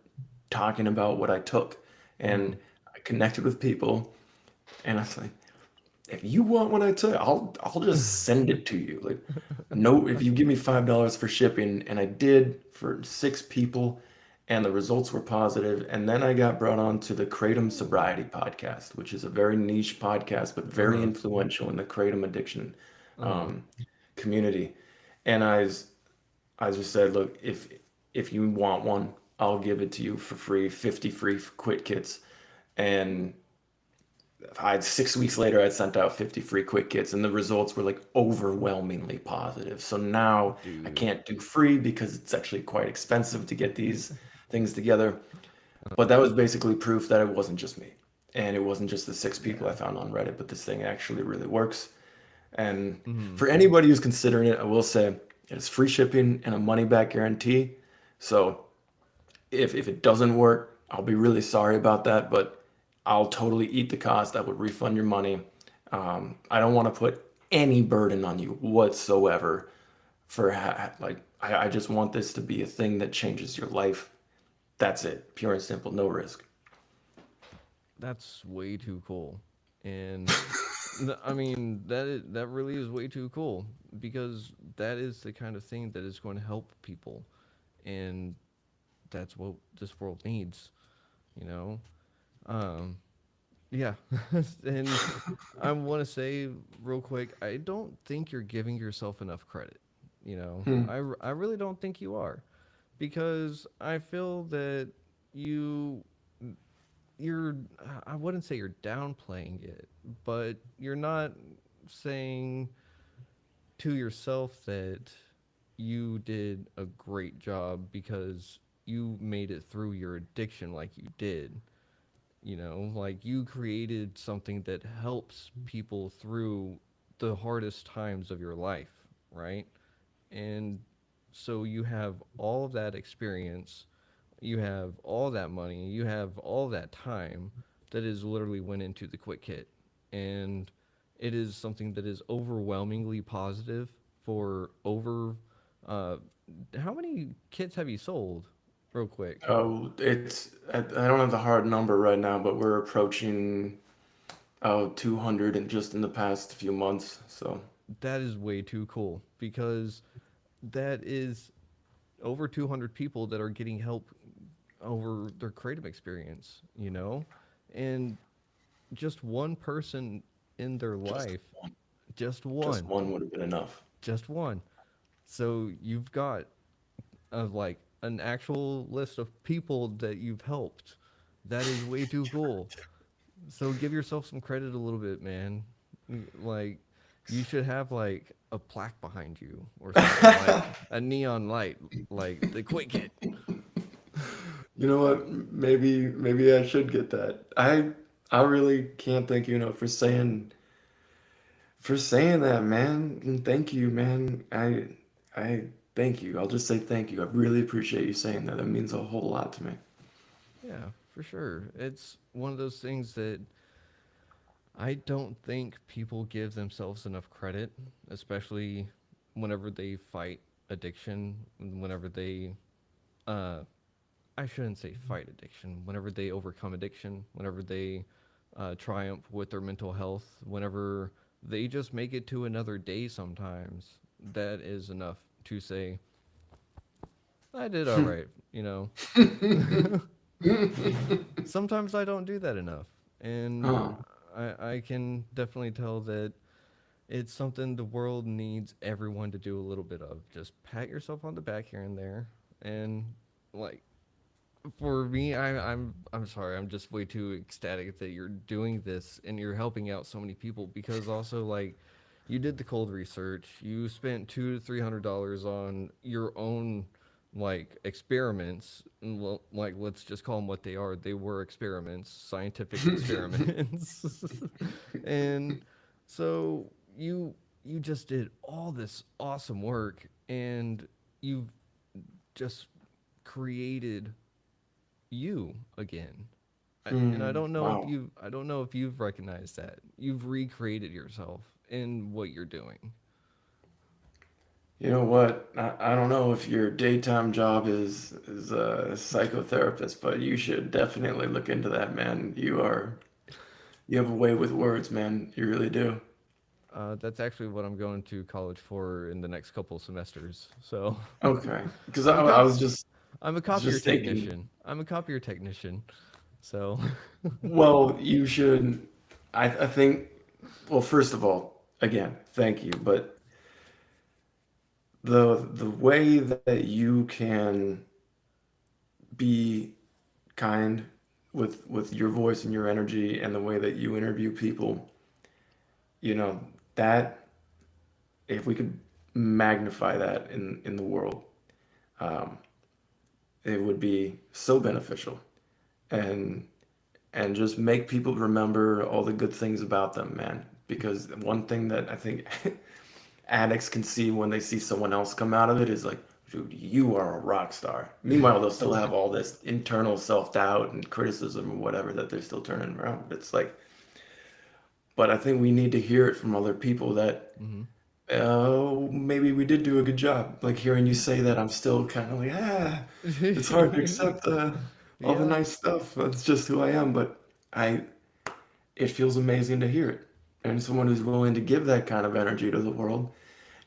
talking about what I took, and Mm. I connected with people, and I was like, if you want what I took, I'll just send it to you. Like, no, if you give me $5 for shipping, and I did for 6 people, and the results were positive. And then I got brought on to the Kratom Sobriety podcast, which is a very niche podcast, but Uh very huh. influential in the kratom addiction Uh huh. um, community. And I just said, look, if you want one, I'll give it to you for free, 50 free quit kits. And I had 6 weeks later, I'd sent out 50 free quick kits, and the results were like overwhelmingly positive. So now I Dude. can't do free because it's actually quite expensive to get these things together. But that was basically proof that it wasn't just me. And it wasn't just the 6 people I Yeah. found on Reddit, but this thing actually really works. And Mm. for anybody who's considering it, I will say it's free shipping and a money back guarantee. So if it doesn't work, I'll be really sorry about that, but I'll totally eat the cost. I would refund your money. I don't want to put any burden on you whatsoever for like I just want this to be a thing that changes your life. That's it, pure and simple, no risk. That's way too cool. And I mean that really is way too cool because that is the kind of thing that is going to help people, and that's what this world needs. You know. Um. Yeah. And I want to say real quick, I don't think you're giving yourself enough credit. You know, Hmm. I really don't think you are, because I feel that you you're I wouldn't say you're downplaying it, but you're not saying to yourself that you did a great job because you made it through your addiction like you did. You know, like you created something that helps people through the hardest times of your life, right? And so you have all of that experience, you have all that money, you have all that time that is literally went into the quick kit. And it is something that is overwhelmingly positive for over uh how many kits have you sold real quick? Oh, I don't have the hard number right now, but we're approaching 200 and just in the past few months. So That is way too cool because that is over 200 people that are getting help over their creative experience, you know? And just one person in their just life, one, just just one, one would have been enough. just one. So you've got like an actual list of people that you've helped. That is way too cool. So give yourself some credit a little bit, man. Like you should have like a plaque behind you or something, like a neon light, like the quick hit. You know what? Maybe I should get that. I really can't thank you enough for saying that, man. And thank you, man. I thank you. I'll just say thank you. I really appreciate you saying that. That means a whole lot to me. Yeah, for sure. It's one of those things that I don't think people give themselves enough credit, especially whenever they fight. addiction, whenever they, uh, I shouldn't say fight addiction, whenever they overcome addiction, whenever they triumph with their mental health, whenever they just make it to another day sometimes, that is enough to say, I did all right, you know. Sometimes I don't do that enough. And Oh, I can definitely tell that it's something the world needs everyone to do a little bit of. Just pat yourself on the back here and there. And like for me, I'm sorry, I'm just way too ecstatic that you're doing this and you're helping out so many people because also like you did the cold research, you spent $200 to $300 on your own like experiments. And like let's just call them what they are. They were experiments, scientific experiments, and so you just did all this awesome work and you've just created you again. And wow. I don't know if you've recognized that. You've recreated yourself in what you're doing. You know what? I don't know if your daytime job is a psychotherapist, but you should definitely look into that, man. You have a way with words, man. You really do. That's actually what I'm going to college for in the next couple semesters. So Okay. Because I'm a I cop. was I'm a copier thinking, technician. I'm a copier technician. So well, you should. I think. Well, first of all, again, thank you. But the way that you can be kind with your voice and your energy, and the way that you interview people, you know, that if we could magnify that in the world, um, it would be so beneficial. And and just make people remember all the good things about them, man. Because one thing that I think addicts can see when they see someone else come out of it is like, dude, you are a rock star. Meanwhile, they'll still have all this internal self doubt and criticism or whatever that they're still turning around. It's like, but I think we need to hear it from other people that, hmm oh, maybe we did do a good job. Like hearing you say that, I'm still kind of like, it's hard to accept all the yeah, nice stuff. That's just who I am. But I, it feels amazing to hear it. And someone who's willing to give that kind of energy to the world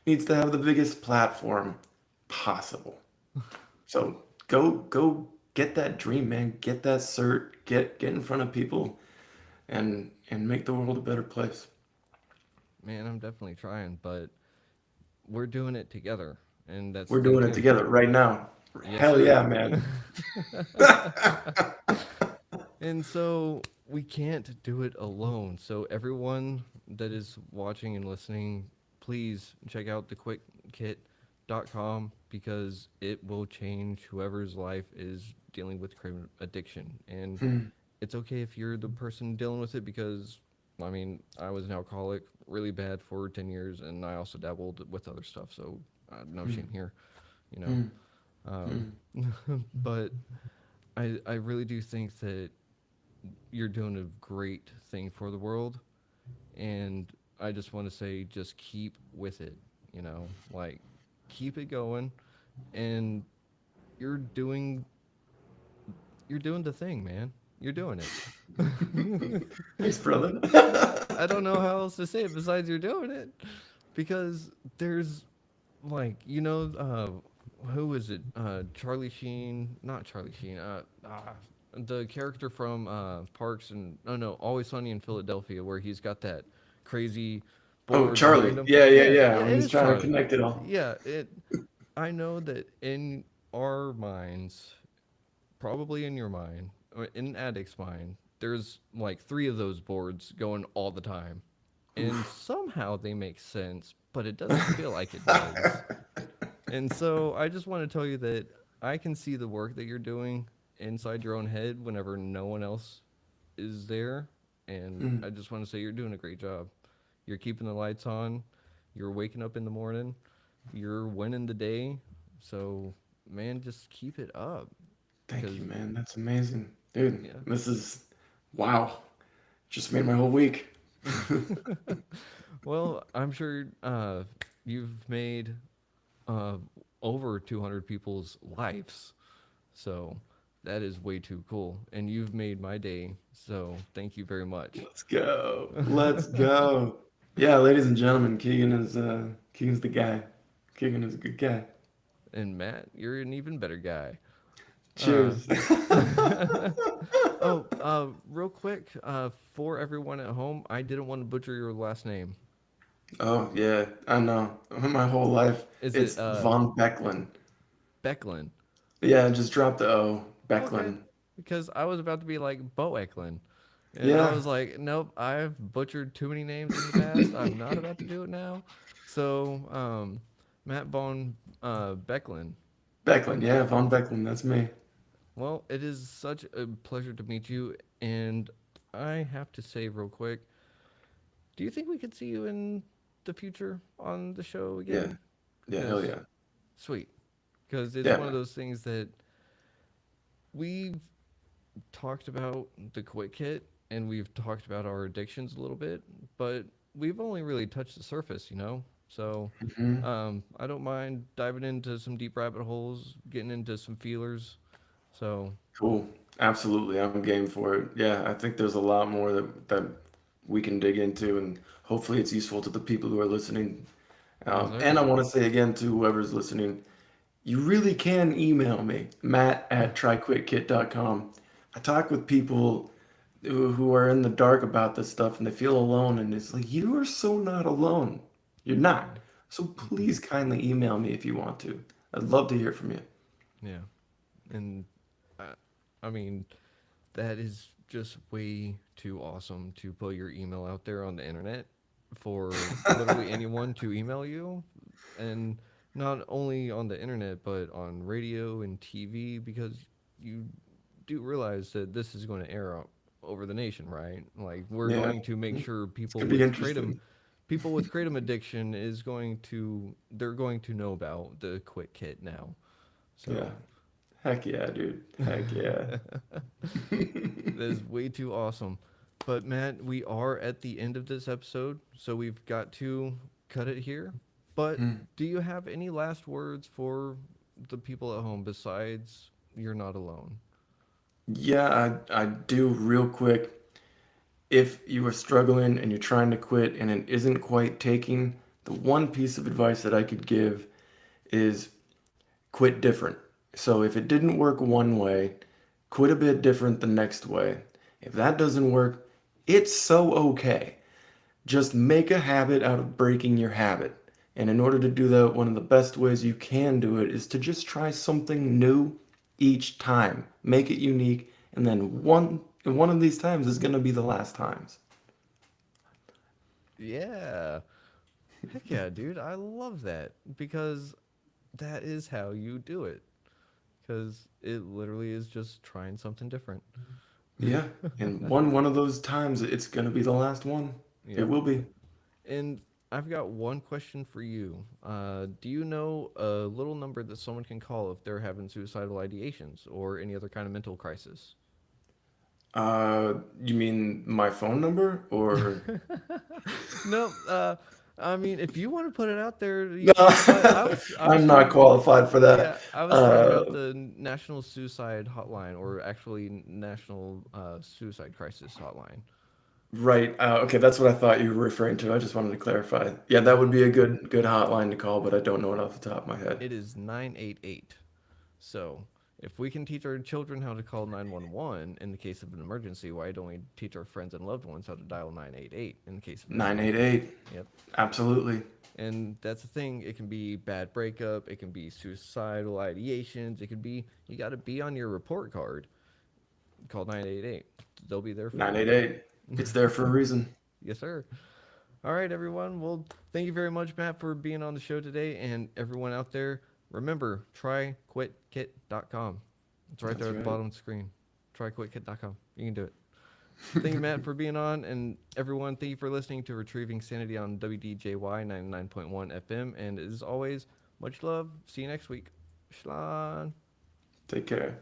needs to have the biggest platform possible. So go get that dream, man. Get that cert. Get in front of people and make the world a better place. man, I'm definitely trying, but we're doing it together, and that's We're the thing doing it too. together right now. Yes, Hell sir. yeah, man. And so we can't do it alone. So everyone that is watching and listening, please check out thequickkit.com because it will change whoever's life is dealing with craving addiction. And Hmm, it's okay if you're the person dealing with it because I mean, I was an alcoholic really bad for 10 years and I also dabbled with other stuff. So no hmm, shame here, you know. hmm, Um, hmm. but I really do think that you're doing a great thing for the world, and I just want to say, just keep with it. You know, like keep it going, and you're doing you're doing the thing, man. You're doing it. Thanks, brother. I don't know how else to say it besides you're doing it, because there's like who is it? Charlie Sheen, not Charlie Sheen. The character from Parks and oh no, Always Sunny in Philadelphia, where he's got that crazy Oh, board behind Charlie. him. Yeah, yeah, Yeah, yeah. yeah, When it he's is trying to Charlie. connect it all. Yeah, it. I know that in our minds, probably in your mind, or in an addict's mind, there's like three of those boards going all the time, and Oof. somehow they make sense, but it doesn't feel like it does. And so I just want to tell you that I can see the work that you're doing inside your own head whenever no one else is there. And Hmm. I just want to say you're doing a great job. You're keeping the lights on. You're waking up in the morning. You're winning the day. So, man, just keep it up Thank you, because, man. That's amazing. Dude, yeah. this is wow. Just made my whole week. Well, I'm sure you've made over 200 people's lives. So that is way too cool. And you've made my day. So thank you very much. Let's go. Let's go. Yeah, ladies and gentlemen, Keegan's the guy. Keegan is a good guy. And Matt, you're an even better guy. Uh, Cheers. real quick, for everyone at home, I didn't want to butcher your last name. Oh yeah, I know. My whole life, Is it it's Von Boecklin. Becklin? Yeah, just drop the O. Okay. Becklin. Because I was about to be like Boecklin. And I Yeah. was like, nope, I've butchered too many names in the past. I'm not about to do it now. So, Matt Von Becklin. Becklin. Okay. Yeah, Von Becklin. That's me. Well, it is such a pleasure to meet you. And I have to say, real quick, do you think we could see you in the future on the show Yeah. again? Yeah. Hell Because, yeah. sweet. Because it's Yeah, one of man. those things that we've talked about the Quit Kit and we've talked about our addictions a little bit, but we've only really touched the surface, you know? So Hmm. I don't mind diving into some deep rabbit holes, getting into some feelers. So, Cool. Absolutely. I'm game for it. Yeah, I think there's a lot more that we can dig into, and hopefully it's useful to the people who are listening. yes, And sir. I want to say again to whoever's listening, you really can email me, Matt at tryquitkit.com. I talk with people who are in the dark about this stuff and they feel alone, and it's like, you are so not alone. You're not. So please kindly email me if you want to. I'd love to hear from you. Yeah. And uh, I mean, that is just way too awesome to put your email out there on the internet for literally anyone to email you. And not only on the internet, but on radio and TV, because you do realize that this is going to air out over the nation, right? Like we're Yeah, going to make sure it's gonna be interesting. people with kratom addiction is going to they're going to know about the Quit Kit now. Yeah. So Heck yeah, dude. Heck yeah. that is way too awesome. But Matt, we are at the end of this episode, so we've got to cut it here. But do you have any last words for the people at home besides you're not alone? Yeah, I do real quick. If you are struggling and you're trying to quit and it isn't quite taking, the one piece of advice that I could give is quit different. So if it didn't work one way, quit a bit different the next way. If that doesn't work, it's so okay. Just make a habit out of breaking your habit. And in order to do that, one of the best ways you can do it is to just try something new each time. Make it unique, and then one of these times is going to be the last times. Yeah. Heck yeah, dude. I love that because that is how you do it. Because it literally is just trying something different. Yeah, and one of those times it's going to be the last one. It Yep. will be. And I've got one question for you. Do you know a little number that someone can call if they're having suicidal ideations or any other kind of mental crisis? You mean my phone number or No, I mean, if you want to put it out there, you no? can. But I was I'm not thinking, qualified for that. yeah, I was thinking about Uh, the National Suicide Hotline, or actually National Suicide Crisis Hotline. Right. Okay, that's what I thought you were referring to. I just wanted to clarify. Yeah, that would Mm-hmm. be a good hotline to call, but I don't know it off the top of my head. It is 988. So, if we can teach our children how to call 911 in the case of an emergency, why don't we teach our friends and loved ones how to dial 988 in the case of an emergency? 988. Yep. Absolutely. And that's the thing. It can be bad breakup. It can be suicidal ideations. It could be you got to be on your report card. Call 988. They'll be there for you. 988. It's there for a reason. Yes, sir. All right, everyone. Well, thank you very much, Matt, for being on the show today. And everyone out there, remember, tryquitkit.com. It's right there That's at the right. bottom of the screen. Tryquitkit.com. You can do it. Thank you, Matt, for being on. And everyone, thank you for listening to Retrieving Sanity on WDJY 99.1 FM. And as always, much love. See you next week. Schlan. Take care.